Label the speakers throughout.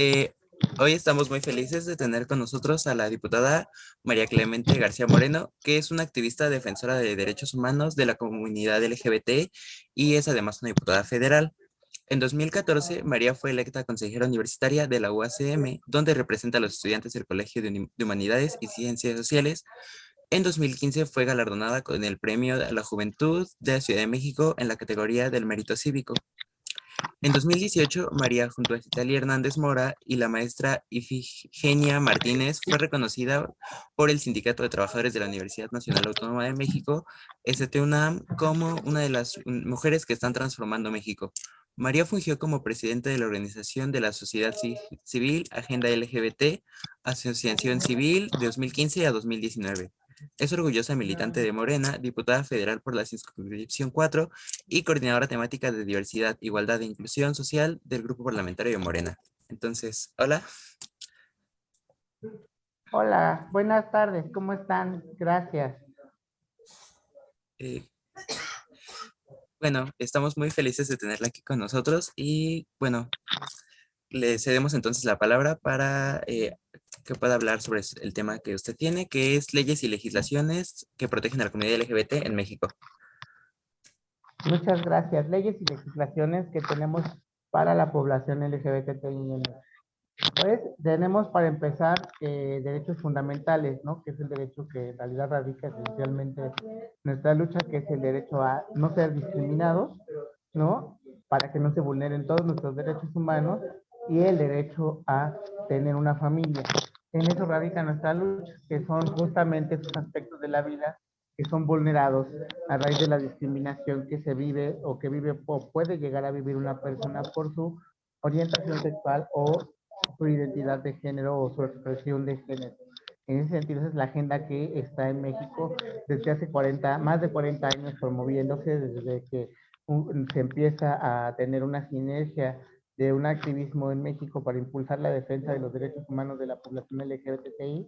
Speaker 1: Eh, Hoy estamos muy felices de tener con nosotros a la diputada María Clemente García Moreno, que es una activista defensora de derechos humanos de la comunidad LGBT y es además una diputada federal. En 2014, María fue electa consejera universitaria de la UACM, donde representa a los estudiantes del Colegio de Humanidades y Ciencias Sociales. En 2015 fue galardonada con el Premio a la Juventud de la Ciudad de México en la categoría del Mérito Cívico. En 2018, María, junto a Citalia Hernández Mora y la maestra Ifigenia Martínez, fue reconocida por el Sindicato de Trabajadores de la Universidad Nacional Autónoma de México, STUNAM, como una de las mujeres que están transformando México. María fungió como presidente de la Organización de la Sociedad Civil Agenda LGBT, Asociación Civil, de 2015 a 2019. Es orgullosa militante de Morena, diputada federal por la circunscripción 4 y coordinadora temática de diversidad, igualdad e inclusión social del Grupo Parlamentario de Morena. Entonces, hola.
Speaker 2: Hola, buenas tardes, ¿cómo están? Gracias.
Speaker 1: Eh, bueno, estamos muy felices de tenerla aquí con nosotros y bueno, le cedemos entonces la palabra para que pueda hablar sobre el tema que usted tiene, que es leyes y legislaciones que protegen a la comunidad LGBT en México.
Speaker 2: Muchas gracias. Leyes y legislaciones que tenemos para la población LGBTI. Pues tenemos para empezar derechos fundamentales, ¿no? Que es el derecho que en realidad radica esencialmente en nuestra lucha, que es el derecho a no ser discriminados, ¿no? Para que no se vulneren todos nuestros derechos humanos y el derecho a tener una familia. En eso radica nuestra lucha, que son justamente esos aspectos de la vida que son vulnerados a raíz de la discriminación que se vive o que vive o puede llegar a vivir una persona por su orientación sexual o su identidad de género o su expresión de género. En ese sentido, esa es la agenda que está en México desde hace más de 40 años promoviéndose, desde que se empieza a tener una sinergia de un activismo en México para impulsar la defensa de los derechos humanos de la población LGBTI,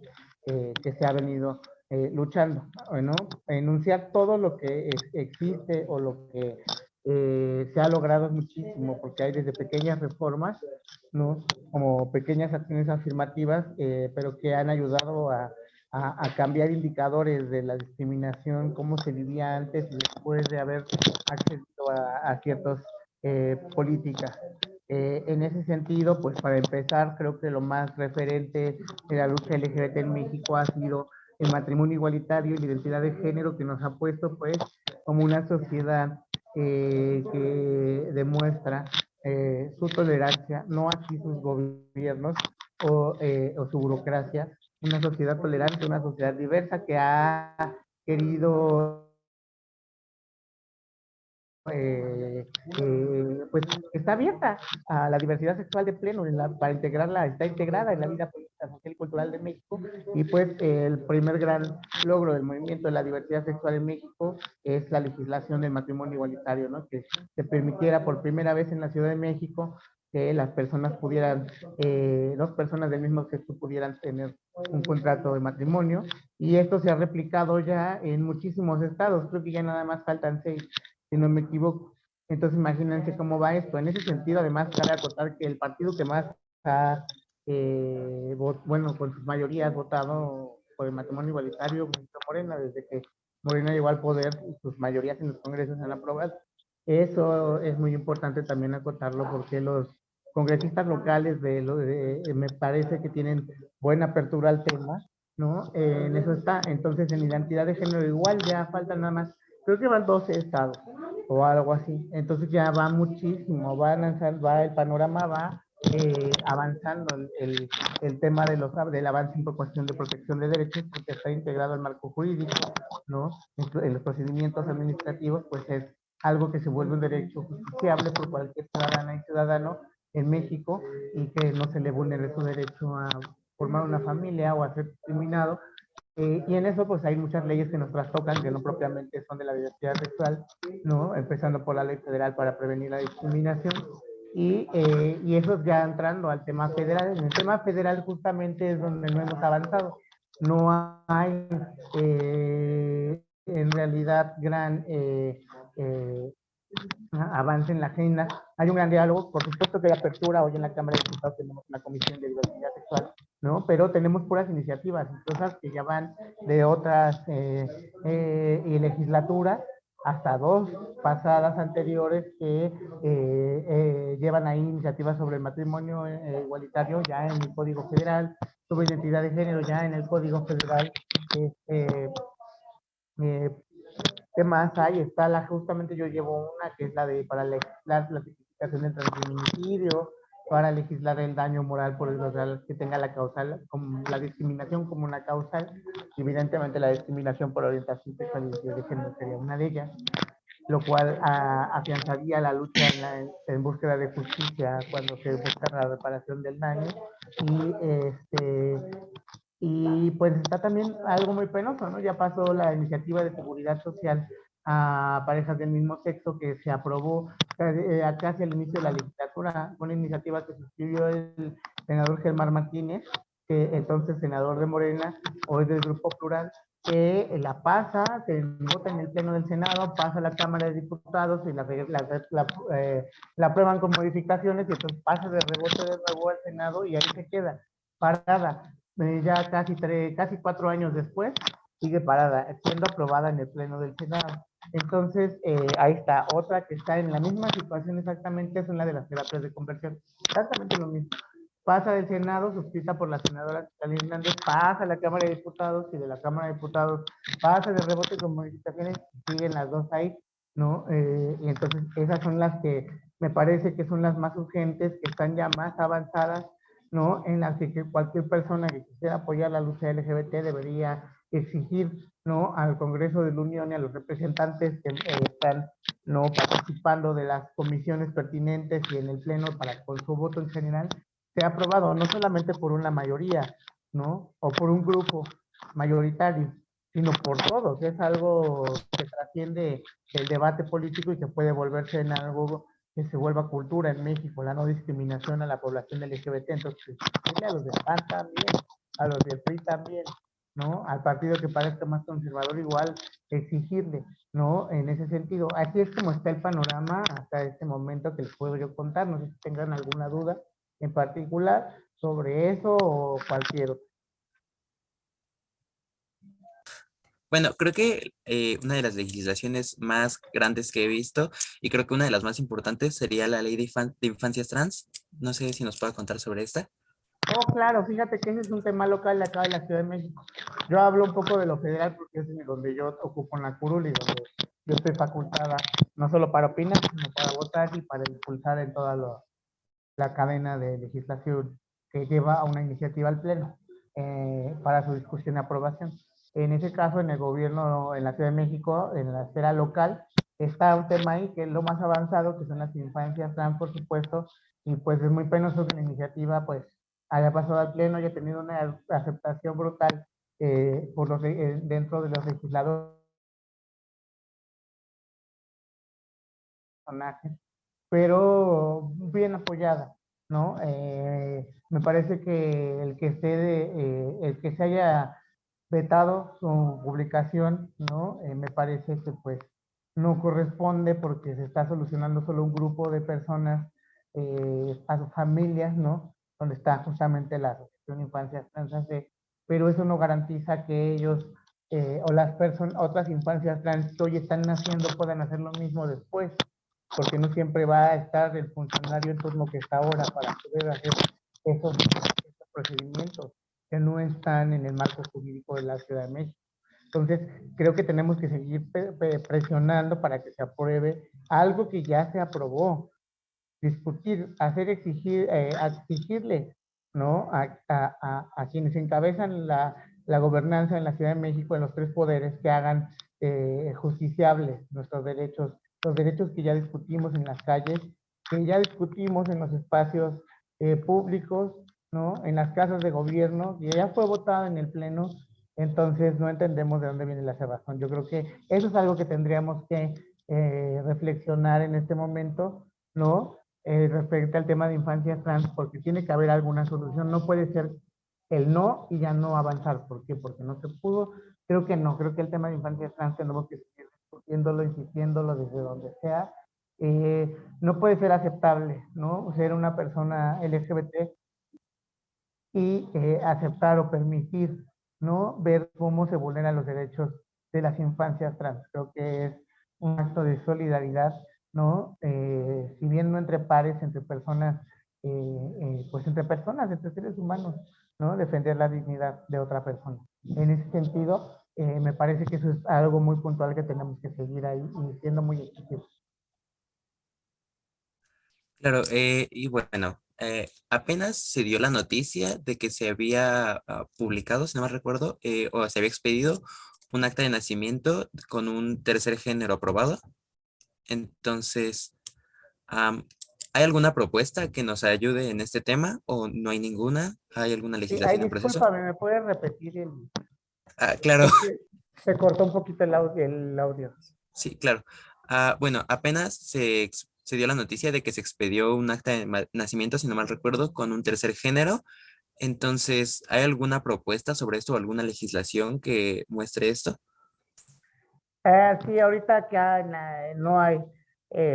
Speaker 2: que se ha venido luchando, ¿no? Enunciar todo lo que existe o lo que se ha logrado muchísimo, porque hay desde pequeñas reformas, ¿no? Como pequeñas acciones afirmativas, pero que han ayudado a cambiar indicadores de la discriminación, cómo se vivía antes y después de haber accedido a ciertas políticas. En ese sentido, pues para empezar, creo que lo más referente de la lucha LGBT en México ha sido el matrimonio igualitario y la identidad de género, que nos ha puesto pues como una sociedad que demuestra su tolerancia, no aquí sus gobiernos o su burocracia, una sociedad tolerante, una sociedad diversa que ha querido pues está abierta a la diversidad sexual de pleno para integrarla, está integrada en la vida política, social y cultural de México. Y pues el primer gran logro del movimiento de la diversidad sexual en México es la legislación del matrimonio igualitario, ¿no? Que se permitiera por primera vez en la Ciudad de México que las personas pudieran, dos personas del mismo sexo pudieran tener un contrato de matrimonio, y esto se ha replicado ya en muchísimos estados, creo que ya nada más faltan 6, si no me equivoco. Entonces imagínense cómo va esto. En ese sentido, además, cabe acotar que el partido que más ha, bueno, con sus mayorías votado por el matrimonio igualitario, Morena, desde que Morena llegó al poder, sus mayorías en los congresos se han aprobado. Eso es muy importante también acotarlo, porque los congresistas locales me parece que tienen buena apertura al tema, ¿no? En eso está. Entonces, en identidad de género igual ya faltan nada más, creo que van 12 estados o algo así. Entonces ya va muchísimo, va el panorama va avanzando el tema del avance en cuestión de protección de derechos, porque está integrado al marco jurídico, ¿no? En los procedimientos administrativos, pues es algo que se vuelve un derecho justiciable por cualquier ciudadana y ciudadano en México, y que no se le vulnere su derecho a formar una familia o a ser discriminado. Y en eso pues hay muchas leyes que nos trastocan, que no propiamente son de la diversidad sexual, ¿no? Empezando por la ley federal para prevenir la discriminación. Y eso ya entrando al tema federal. En el tema federal justamente es donde no hemos avanzado. No hay en realidad gran avance en la agenda. Hay un gran diálogo, por supuesto que la apertura, hoy en la Cámara de Diputados tenemos una comisión de diversidad sexual, ¿no? Pero tenemos puras iniciativas, cosas que ya van de otras legislaturas hasta dos pasadas anteriores que llevan ahí iniciativas sobre el matrimonio igualitario ya en el Código Federal, sobre identidad de género ya en el Código Federal. Eh, ¿Qué más hay? Está justamente yo llevo una que es la de para legislar la tipificación del transfeminicidio, para legislar el daño moral por el que tenga la causal, como la discriminación como una causal, evidentemente la discriminación por orientación sexual y identidad de género sería una de ellas, lo cual afianzaría la lucha en búsqueda de justicia cuando se busca la reparación del daño. Y pues está también algo muy penoso, ¿no? Ya pasó la iniciativa de seguridad social a parejas del mismo sexo que se aprobó casi al inicio de la legislatura, una iniciativa que suscribió el senador Germán Martínez, que entonces senador de Morena, hoy del Grupo Plural, que la pasa, se vota en el Pleno del Senado, pasa a la Cámara de Diputados y la aprueban con modificaciones y entonces pasa de rebote de nuevo al Senado y ahí se queda parada. Ya casi 4 años después, sigue parada, siendo aprobada en el Pleno del Senado. Entonces, ahí está. Otra que está en la misma situación exactamente es una de las terapias de conversión. Exactamente lo mismo. Pasa del Senado, suscrita por la senadora Citlali Hernández, pasa a la Cámara de Diputados y de la Cámara de Diputados pasa de rebote con modificaciones, siguen las dos ahí, ¿no? Y entonces esas son las que me parece que son las más urgentes, que están ya más avanzadas, ¿no? En las que cualquier persona que quisiera apoyar la lucha LGBT debería exigir, ¿no? Al Congreso de la Unión y a los representantes que están, ¿no? Participando de las comisiones pertinentes y en el Pleno para con su voto en general sea aprobado, no solamente por una mayoría, ¿no? O por un grupo mayoritario, sino por todos. Es algo que trasciende el debate político y que puede volverse en algo que se vuelva cultura en México, la no discriminación a la población LGBT. Entonces, a los de PAN también, a los de PRI también, ¿no? Al partido que parezca más conservador igual exigirle, ¿no? En ese sentido, así es como está el panorama hasta este momento que les puedo yo contar. No sé si tengan alguna duda en particular sobre eso o cualquier otro.
Speaker 1: Bueno, creo que una de las legislaciones más grandes que he visto y creo que una de las más importantes sería la ley de infancias trans. No sé si nos pueda contar sobre esta.
Speaker 2: Oh, claro, fíjate que ese es un tema local de acá de la Ciudad de México. Yo hablo un poco de lo federal porque es donde yo ocupo en la curul y donde yo estoy facultada no solo para opinar, sino para votar y para impulsar en toda la cadena de legislación que lleva a una iniciativa al Pleno para su discusión y aprobación. En ese caso, en el gobierno, en la Ciudad de México, en la esfera local, está un tema ahí que es lo más avanzado, que son las infancias trans, por supuesto, y pues es muy penoso que la iniciativa pues haya pasado al Pleno y haya tenido una aceptación brutal dentro de los legisladores, pero bien apoyada, ¿no? Me parece que el que se haya vetado su publicación, ¿no? Me parece que pues no corresponde porque se está solucionando solo un grupo de personas, a sus familias, ¿no? Donde está justamente la Asociación Infancias Trans, pero eso no garantiza que ellos o las personas, otras infancias trans que hoy están naciendo puedan hacer lo mismo después, porque no siempre va a estar el funcionario en turno que está ahora para poder hacer esos procedimientos que no están en el marco jurídico de la Ciudad de México. Entonces, creo que tenemos que seguir presionando para que se apruebe algo que ya se aprobó, discutir, exigirle, ¿no? A quienes encabezan la gobernanza en la Ciudad de México, en los tres poderes, que hagan justiciables nuestros derechos, los derechos que ya discutimos en las calles, que ya discutimos en los espacios públicos, ¿no? En las casas de gobierno, y ya fue votado en el Pleno, entonces no entendemos de dónde viene la cerrazón. Yo creo que eso es algo que tendríamos que reflexionar en este momento, ¿no? Respecto al tema de infancias trans, porque tiene que haber alguna solución. No puede ser el no y ya no avanzar. ¿Por qué? Porque no se pudo. Creo que no. Creo que el tema de infancias trans tenemos que seguir discutiéndolo, insistiéndolo desde donde sea, No puede ser aceptable, ¿no? Ser una persona LGBT y aceptar o permitir, ¿no? Ver cómo se vulneran los derechos de las infancias trans. Creo que es un acto de solidaridad, ¿no? Si bien no entre pares, entre personas, pues entre personas, entre seres humanos, ¿no? Defender la dignidad de otra persona. En ese sentido, me parece que eso es algo muy puntual que tenemos que seguir ahí y siendo muy exigentes.
Speaker 1: Claro, y bueno, apenas se dio la noticia de que se había publicado, si no me recuerdo, o se había expedido un acta de nacimiento con un tercer género aprobado. Entonces, am, ¿hay alguna propuesta que nos ayude en este tema o no hay ninguna? ¿Hay alguna
Speaker 2: Sí, ay,
Speaker 1: legislación en proceso?
Speaker 2: discúlpame, ¿me puedes repetir el...?
Speaker 1: Ah, claro,
Speaker 2: Es que se cortó un poquito el audio.
Speaker 1: sí, claro. Bueno, apenas se dio la noticia de que se expedió un acta de nacimiento, si no mal recuerdo, con un tercer género. Entonces, ¿hay alguna propuesta sobre esto o alguna legislación que muestre esto?
Speaker 2: Sí, ahorita acá no hay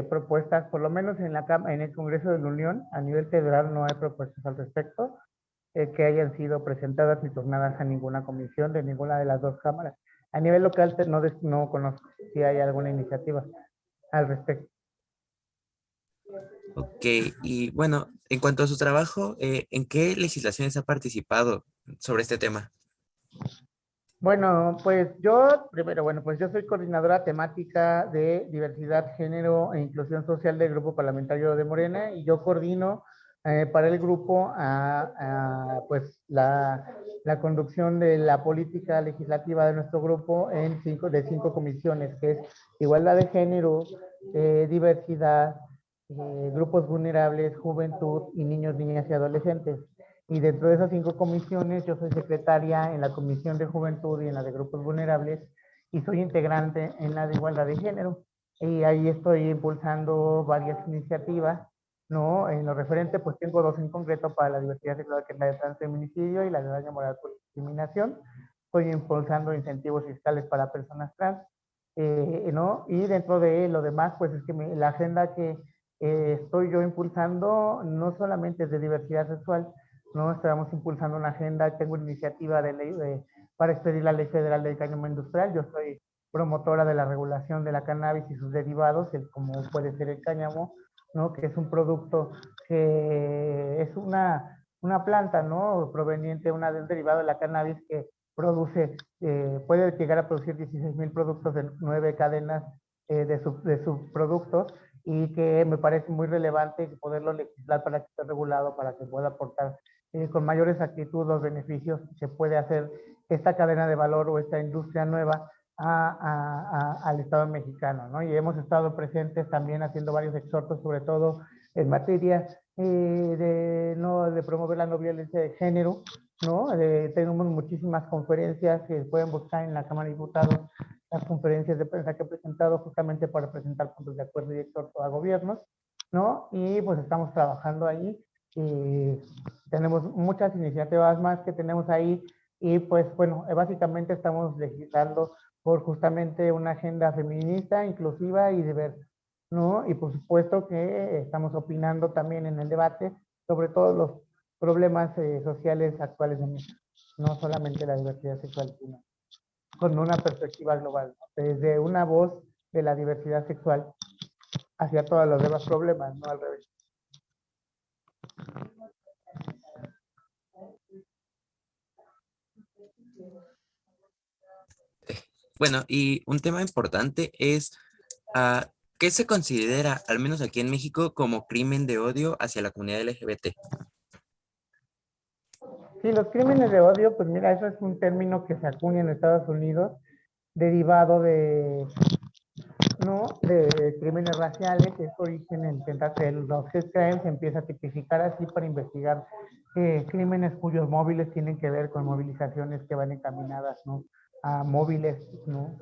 Speaker 2: propuestas, por lo menos en en el Congreso de la Unión, a nivel federal no hay propuestas al respecto que hayan sido presentadas y tornadas a ninguna comisión de ninguna de las dos cámaras. A nivel local no conozco si hay alguna iniciativa al respecto.
Speaker 1: Ok, y bueno, en cuanto a su trabajo, ¿en qué legislaciones ha participado sobre este tema?
Speaker 2: Bueno, pues yo, primero, bueno, pues yo soy coordinadora temática de diversidad, género e inclusión social del Grupo Parlamentario de Morena y yo coordino para el grupo pues la conducción de la política legislativa de nuestro grupo de cinco comisiones, que es igualdad de género, diversidad, grupos vulnerables, juventud y niños, niñas y adolescentes. Y dentro de esas cinco comisiones, yo soy secretaria en la Comisión de Juventud y en la de Grupos Vulnerables y soy integrante en la de Igualdad de Género. Y ahí estoy impulsando varias iniciativas, ¿no? En lo referente, pues tengo dos en concreto para la diversidad sexual, que es la de transfeminicidio y la de daño moral por discriminación. Estoy impulsando incentivos fiscales para personas trans, ¿no? Y dentro de lo demás, pues es que la agenda que estoy yo impulsando no solamente es de diversidad sexual, ¿no? Estamos impulsando una agenda, tengo una iniciativa de ley para expedir la Ley Federal del Cáñamo Industrial. Yo soy promotora de la regulación de la cannabis y sus derivados, como puede ser el cáñamo, ¿no? Que es un producto que es una planta, ¿no? Proveniente, un derivado de la cannabis que produce, puede llegar a producir 16,000 productos de 9 cadenas de subproductos y que me parece muy relevante poderlo legislar para que esté regulado, para que pueda aportar con mayor exactitud los beneficios que puede hacer esta cadena de valor o esta industria nueva al Estado mexicano, ¿no? Y hemos estado presentes también haciendo varios exhortos, sobre todo en materia ¿no? de promover la no violencia de género, ¿no? Tenemos muchísimas conferencias que pueden buscar en la Cámara de Diputados, las conferencias de prensa que he presentado justamente para presentar puntos de acuerdo y exhorto a gobiernos, ¿no? Y pues estamos trabajando ahí. Tenemos muchas iniciativas más que tenemos ahí y pues bueno, básicamente estamos legislando por justamente una agenda feminista, inclusiva y diversa, ¿no? Y por supuesto que estamos opinando también en el debate sobre todos los problemas sociales actuales de México, no solamente la diversidad sexual, sino con una perspectiva global, ¿no? Desde una voz de la diversidad sexual hacia todos los demás problemas, no al revés.
Speaker 1: Bueno, y un tema importante es ¿qué se considera, al menos aquí en México, como crimen de odio hacia la comunidad LGBT?
Speaker 2: Sí, los crímenes de odio, pues mira, eso es un término que se acuña en Estados Unidos, derivado ¿no? de crímenes raciales, es origen en los hate crimes, se empieza a tipificar así para investigar crímenes cuyos móviles tienen que ver con movilizaciones que van encaminadas, ¿no? A móviles, ¿no?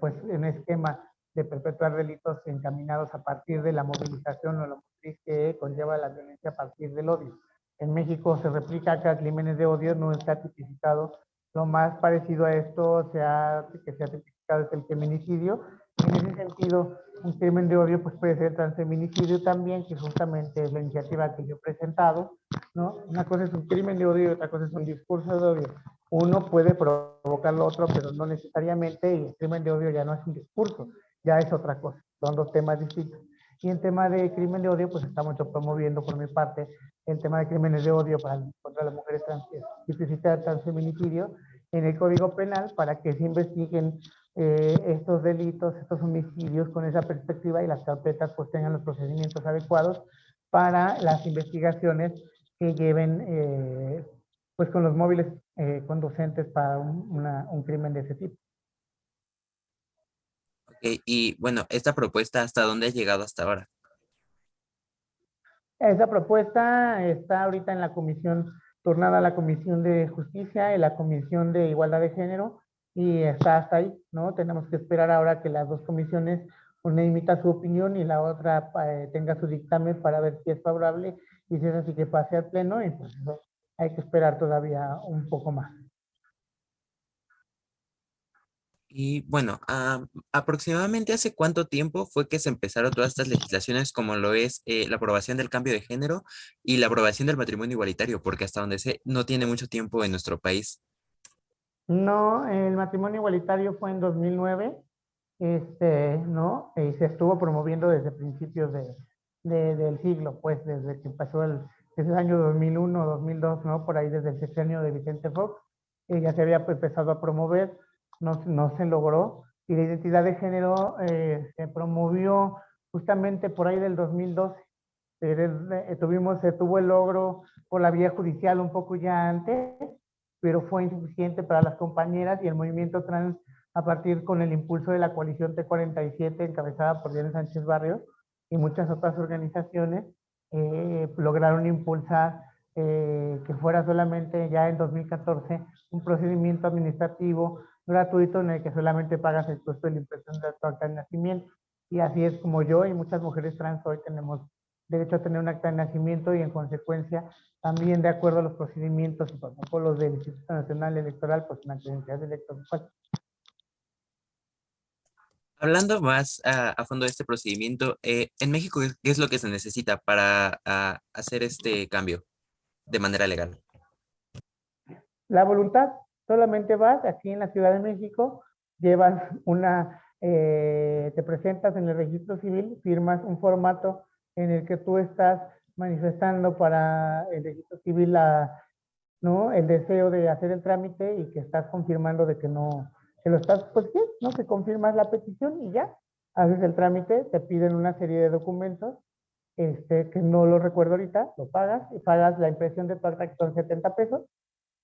Speaker 2: Pues en esquema de perpetrar delitos encaminados a partir de la movilización o la motriz que conlleva la violencia a partir del odio. En México se replica acá crímenes de odio, no está tipificado. Lo más parecido a esto que se ha tipificado es el feminicidio. En ese sentido, Un crimen de odio pues puede ser transfeminicidio también, que justamente es la iniciativa que yo he presentado, ¿no? Una cosa es un crimen de odio y otra cosa es un discurso de odio. Uno puede provocar lo otro, pero no necesariamente, y el crimen de odio ya no es un discurso, ya es otra cosa, son dos temas distintos. Y en tema de crimen de odio, pues estamos yo promoviendo por mi parte el tema de crímenes de odio contra las mujeres trans, explícita transfeminicidio en el Código Penal para que se investiguen estos delitos, estos homicidios con esa perspectiva y las carpetas pues tengan los procedimientos adecuados para las investigaciones que lleven pues con los móviles conducentes para un crimen de ese tipo.
Speaker 1: Ok, y bueno, esta propuesta, ¿hasta dónde ha llegado hasta ahora?
Speaker 2: Esa propuesta está ahorita en la comisión, turnada a la Comisión de Justicia y la Comisión de Igualdad de Género, y está hasta ahí, ¿no? Tenemos que esperar ahora que las dos comisiones, una emita su opinión y la otra tenga su dictamen para ver si es favorable, y si es así que pase al pleno, y pues eso, hay que esperar todavía un poco más.
Speaker 1: Y bueno, aproximadamente ¿hace cuánto tiempo fue que se empezaron todas estas legislaciones como lo es la aprobación del cambio de género y la aprobación del matrimonio igualitario? Porque hasta donde sé, no tiene mucho tiempo en nuestro país.
Speaker 2: No, el matrimonio igualitario fue en 2009, ¿no? Y se estuvo promoviendo desde principios del siglo, pues desde que empezó desde el año 2001, 2002, ¿no? Por ahí desde el sexenio de Vicente Fox, ya se había empezado a promover, no se logró, y la identidad de género se promovió justamente por ahí del 2012. Se tuvo el logro por la vía judicial un poco ya antes, pero fue insuficiente para las compañeras y el movimiento trans a partir con el impulso de la coalición T47 encabezada por Diana Sánchez Barrios y muchas otras organizaciones lograron impulsar que fuera solamente ya en 2014 un procedimiento administrativo gratuito en el que solamente pagas el costo de la impresión de tu acta de nacimiento. Y así es como yo y muchas mujeres trans hoy tenemos derecho a tener un acta de nacimiento y en consecuencia también de acuerdo a los procedimientos y protocolos del Instituto Nacional Electoral, pues una credencial de elector.
Speaker 1: Hablando más a fondo de este procedimiento, en México, ¿qué es lo que se necesita para hacer este cambio de manera legal?
Speaker 2: La voluntad, solamente vas aquí en la Ciudad de México, llevas te presentas en el registro civil, firmas un formato en el que tú estás manifestando para el registro civil ¿no? El deseo de hacer el trámite y que estás confirmando de que no, que lo estás, pues sí, ¿no? Que confirmas la petición y ya, haces el trámite, te piden una serie de documentos, que no lo recuerdo ahorita, lo pagas y pagas la impresión de tu acta que son 70 pesos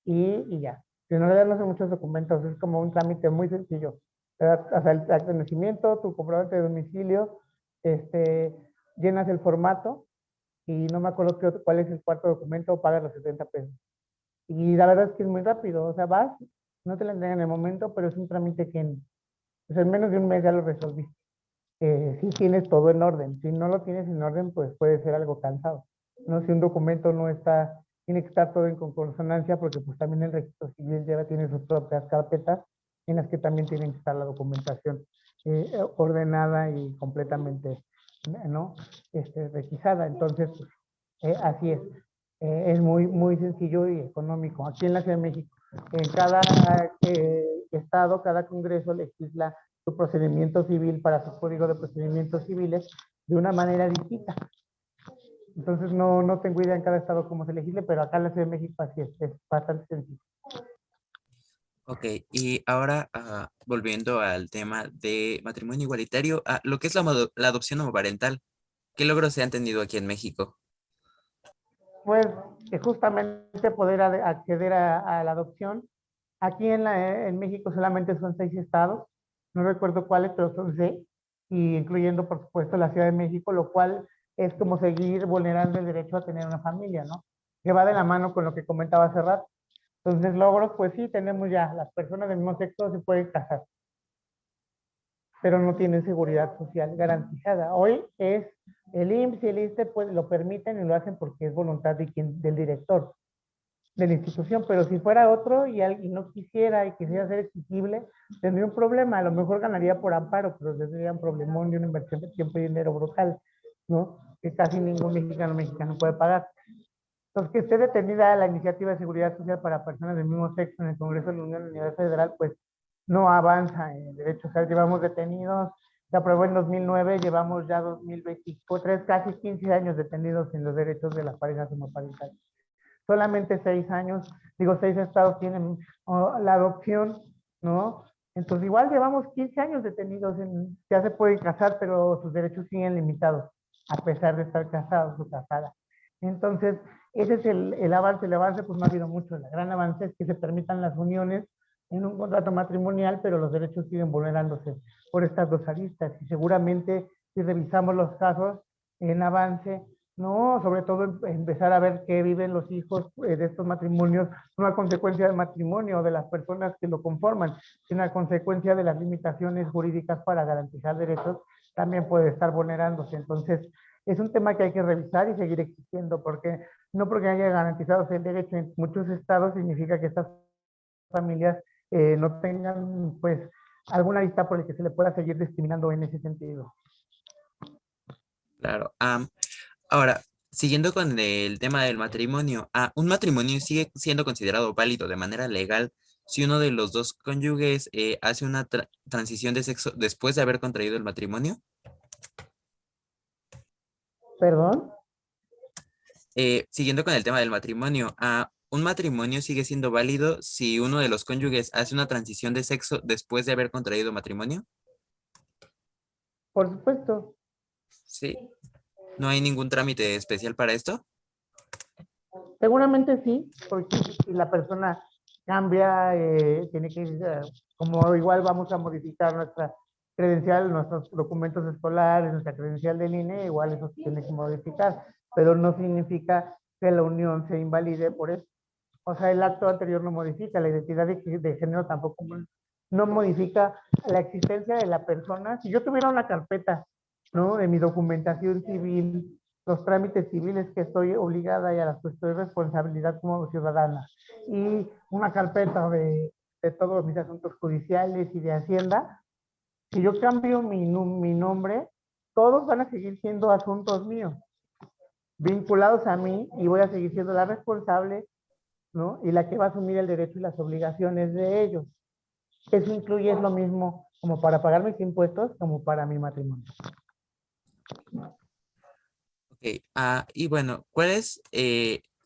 Speaker 2: y ya. Si no le dan muchos documentos, es como un trámite muy sencillo. O sea, el acta de nacimiento, tu comprobante de domicilio, este, llenas el formato y no me acuerdo cuál es el cuarto documento, pagas los 70 pesos. Y la verdad es que es muy rápido, o sea, vas, no te la entregan en el momento, pero es un trámite que pues en menos de un mes ya lo resolviste. Si tienes todo en orden, si no lo tienes en orden, pues puede ser algo cansado. ¿No? Si un documento no está, tiene que estar todo en consonancia, porque pues también el registro civil ya tiene sus propias carpetas en las que también tienen que estar la documentación ordenada y completamente, ¿no? Requisada. Entonces, pues, así es. Es muy, muy sencillo y económico. Aquí en la Ciudad de México, en cada estado, cada congreso legisla su procedimiento civil para su código de procedimientos civiles de una manera distinta. Entonces no tengo idea en cada estado cómo se legisle, pero acá en la Ciudad de México así es bastante sencillo.
Speaker 1: Ok, y ahora volviendo al tema de matrimonio igualitario, lo que es la adopción homoparental, ¿qué logros se han tenido aquí en México?
Speaker 2: Pues que justamente poder acceder a la adopción. Aquí en México solamente son 6 estados, no recuerdo cuáles, pero son 6, y incluyendo por supuesto la Ciudad de México, lo cual es como seguir vulnerando el derecho a tener una familia, ¿no? Que va de la mano con lo que comentaba hace rato. Entonces, logros, pues sí, tenemos ya, las personas del mismo sexo se pueden casar, pero no tienen seguridad social garantizada. Hoy es el IMSS y el ISSSTE, pues lo permiten y lo hacen porque es voluntad del director. de la institución, pero si fuera otro y no quisiera y quisiera ser exigible, tendría un problema, a lo mejor ganaría por amparo, pero tendría un problemón de una inversión de tiempo y dinero brutal, ¿no? Que casi ningún mexicano puede pagar. Entonces, que esté detenida la iniciativa de seguridad social para personas del mismo sexo en el Congreso de la Unión a nivel federal, pues no avanza en derechos. O sea, llevamos detenidos, se aprobó en 2009, llevamos ya 2023, casi 15 años detenidos en los derechos de las parejas homoparentales. Solamente 6 años, digo, 6 estados tienen la adopción, ¿no? Entonces, igual llevamos 15 años detenidos, ya se pueden casar, pero sus derechos siguen limitados, a pesar de estar casados o casadas. Entonces, ese es el avance. El avance, pues no ha habido mucho. El gran avance es que se permitan las uniones en un contrato matrimonial, pero los derechos siguen vulnerándose por estas dos aristas. Y seguramente, si revisamos los casos en avance, no, sobre todo empezar a ver qué viven los hijos de estos matrimonios, no a consecuencia del matrimonio, de las personas que lo conforman, sino a consecuencia de las limitaciones jurídicas para garantizar derechos, también puede estar vulnerándose. Entonces, es un tema que hay que revisar y seguir existiendo, porque no porque haya garantizado el derecho en muchos estados significa que estas familias no tengan, pues, alguna lista por el que se le pueda seguir discriminando en ese sentido.
Speaker 1: Claro. Ahora, siguiendo con el tema del matrimonio, un matrimonio sigue siendo considerado válido de manera legal si uno de los dos cónyuges hace una transición de sexo después de haber contraído el matrimonio.
Speaker 2: ¿Perdón?
Speaker 1: Siguiendo con el tema del matrimonio, un matrimonio sigue siendo válido si uno de los cónyuges hace una transición de sexo después de haber contraído matrimonio.
Speaker 2: Por supuesto.
Speaker 1: Sí, no hay ningún trámite especial para esto.
Speaker 2: Seguramente sí, porque si la persona cambia, tiene que, como igual vamos a modificar nuestra credencial, nuestros documentos escolares, nuestra credencial del INE, igual eso se tiene que modificar, pero no significa que la unión se invalide por eso. O sea, el acto anterior no modifica, la identidad de género tampoco no modifica la existencia de la persona. Si yo tuviera una carpeta, ¿no? De mi documentación civil, los trámites civiles que estoy obligada y a las que estoy responsabilidad como ciudadana, y una carpeta de todos mis asuntos judiciales y de Hacienda, si yo cambio mi nombre, todos van a seguir siendo asuntos míos, vinculados a mí, y voy a seguir siendo la responsable, ¿no? Y la que va a asumir el derecho y las obligaciones de ellos. Eso incluye es lo mismo como para pagar mis impuestos como para mi matrimonio.
Speaker 1: Ok, y bueno, ¿cuál es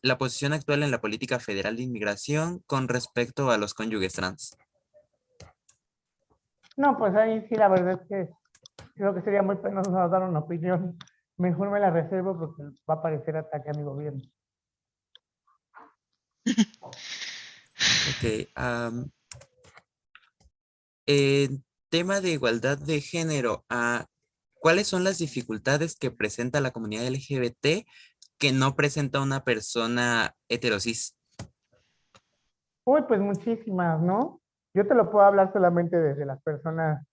Speaker 1: la posición actual en la política federal de inmigración con respecto a los cónyuges trans?
Speaker 2: No, pues ahí sí la verdad es que creo que sería muy penoso dar una opinión. Mejor me la reservo porque va a parecer ataque a mi gobierno.
Speaker 1: Ok, en tema de igualdad de género, ¿cuáles son las dificultades que presenta la comunidad LGBT que no presenta una persona heterosis?
Speaker 2: Uy, pues muchísimas, ¿no? Yo te lo puedo hablar solamente desde las personas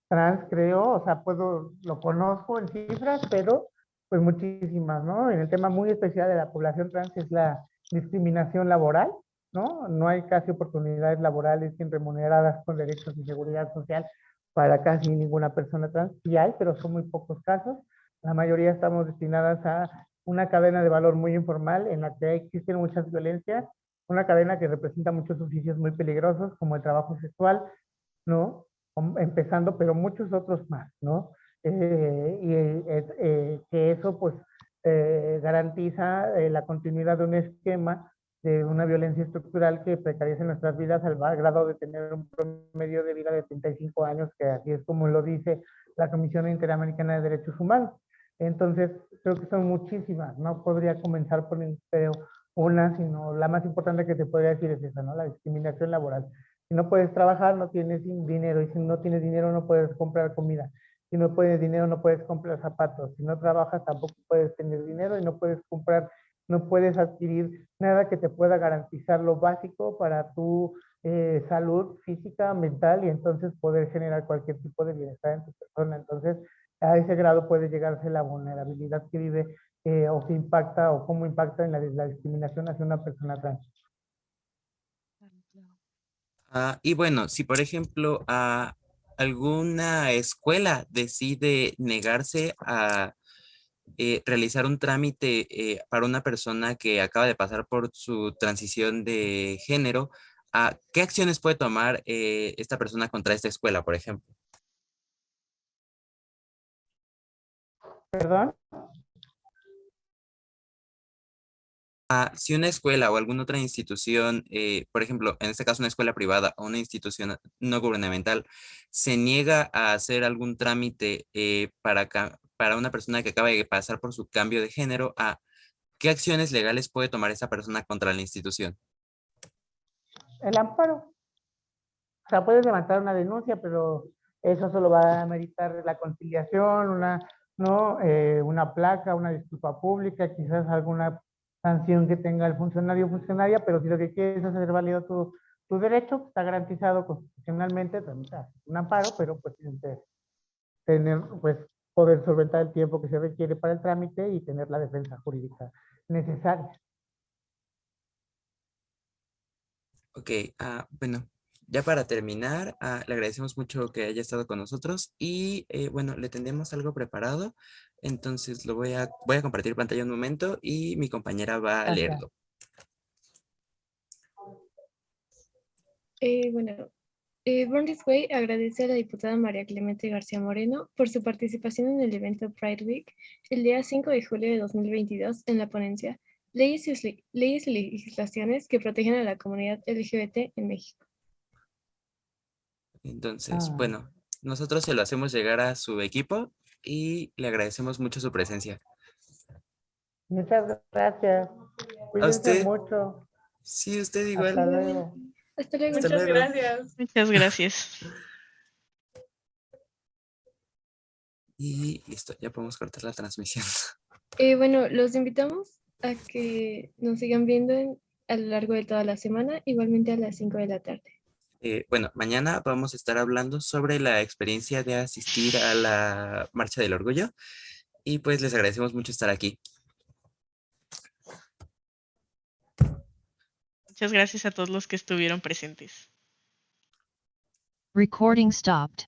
Speaker 2: trans, creo, o sea, lo conozco en cifras, pero pues muchísimas, ¿no? En el tema muy especial de la población trans es la discriminación laboral, ¿no? No hay casi oportunidades laborales bien remuneradas con derechos y seguridad social para casi ninguna persona trans. Sí hay, pero son muy pocos casos. La mayoría estamos destinadas a una cadena de valor muy informal en la que existen muchas violencias, una cadena que representa muchos oficios muy peligrosos como el trabajo sexual, ¿no? Empezando, pero muchos otros más, ¿no? Que eso pues garantiza la continuidad de un esquema de una violencia estructural que precariza nuestras vidas al grado de tener un promedio de vida de 35 años, que así es como lo dice la Comisión Interamericana de Derechos Humanos. Entonces, creo que son muchísimas, no podría comenzar por una, sino la más importante que te podría decir es esa, ¿no? La discriminación laboral. Si no puedes trabajar, no tienes dinero. Y si no tienes dinero, no puedes comprar comida. Si no puedes dinero, no puedes comprar zapatos. Si no trabajas, tampoco puedes tener dinero y no puedes comprar, no puedes adquirir nada que te pueda garantizar lo básico para tu salud física, mental y entonces poder generar cualquier tipo de bienestar en tu persona. Entonces, a ese grado puede llegarse la vulnerabilidad que vive o que impacta o cómo impacta en la discriminación hacia una persona trans.
Speaker 1: Y bueno, si por ejemplo alguna escuela decide negarse a realizar un trámite para una persona que acaba de pasar por su transición de género, ¿qué acciones puede tomar esta persona contra esta escuela, por ejemplo?
Speaker 2: ¿Perdón?
Speaker 1: Si una escuela o alguna otra institución, por ejemplo, en este caso una escuela privada o una institución no gubernamental, se niega a hacer algún trámite para una persona que acaba de pasar por su cambio de género, ¿qué acciones legales puede tomar esa persona contra la institución?
Speaker 2: El amparo. O sea, puedes levantar una denuncia, pero eso solo va a meritar la conciliación, ¿no? Una placa, una disculpa pública, quizás alguna sanción que tenga el funcionario o funcionaria, pero si lo que quieres es hacer válido tu derecho, está garantizado constitucionalmente, tramitar un amparo, pero pues tienes que tener, pues, poder solventar el tiempo que se requiere para el trámite y tener la defensa jurídica necesaria.
Speaker 1: Ok, bueno, ya para terminar, le agradecemos mucho que haya estado con nosotros y bueno, le tendremos algo preparado, entonces voy a compartir pantalla un momento y mi compañera va a
Speaker 2: Gracias.
Speaker 1: leerlo.
Speaker 3: Bueno, Born This Way agradece a la diputada María Clemente García Moreno por su participación en el evento Pride Week el día 5 de julio de 2022 en la ponencia Leyes y legislaciones que protegen a la comunidad LGBT en México.
Speaker 1: Entonces, bueno, nosotros se lo hacemos llegar a su equipo y le agradecemos mucho su presencia.
Speaker 2: Muchas gracias.
Speaker 1: ¿A
Speaker 2: Cuídense
Speaker 1: usted?
Speaker 2: mucho.
Speaker 1: Sí, usted
Speaker 2: Hasta
Speaker 1: igual.
Speaker 2: luego.
Speaker 3: Hasta luego.
Speaker 1: Hasta
Speaker 4: Muchas
Speaker 1: luego.
Speaker 4: gracias.
Speaker 5: Muchas gracias.
Speaker 1: Y listo, ya podemos cortar la transmisión.
Speaker 3: Bueno, los invitamos a que nos sigan viendo a lo largo de toda la semana, igualmente a las 5 de la tarde.
Speaker 1: Bueno, mañana vamos a estar hablando sobre la experiencia de asistir a la Marcha del Orgullo y pues les agradecemos mucho estar aquí.
Speaker 5: Muchas gracias a todos los que estuvieron presentes.
Speaker 6: Recording stopped.